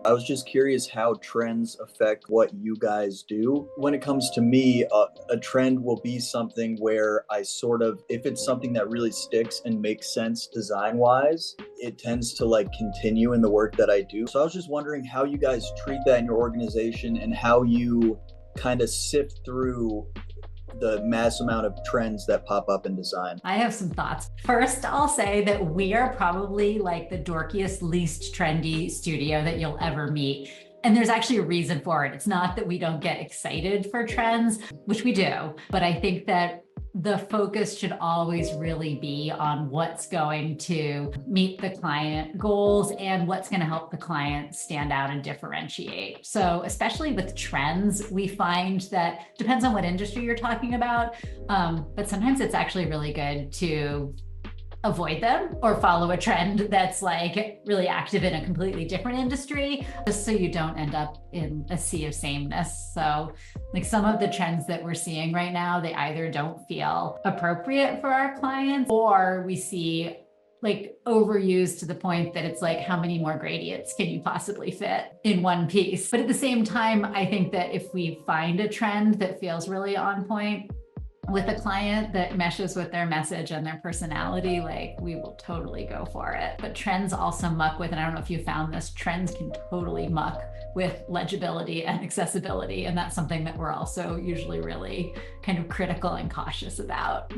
I was just curious how trends affect what you guys do. When it comes to me, a trend will be something where I sort of, if it's something that really sticks and makes sense design wise, it tends to like continue in the work that I do. So I was just wondering how you guys treat that in your organization and how you kind of sift through the mass amount of trends that pop up in design. I have some thoughts. First, I'll say that we are probably like the dorkiest, least trendy studio that you'll ever meet. And there's actually a reason for it. It's not that we don't get excited for trends, which we do, but I think that the focus should always really be on what's going to meet the client goals and what's going to help the client stand out and differentiate. So especially with trends, we find that depends on what industry you're talking about, but sometimes it's actually really good to avoid them or follow a trend that's like really active in a completely different industry, just so you don't end up in a sea of sameness. So like some of the trends that we're seeing right now, they either don't feel appropriate for our clients, or we see like overused to the point that it's like, how many more gradients can you possibly fit in one piece? But at the same time, I think that if we find a trend that feels really on point with a client that meshes with their message and their personality, like we will totally go for it. But trends also muck with, and I don't know if you found this, trends can totally muck with legibility and accessibility. And that's something that we're also usually really kind of critical and cautious about.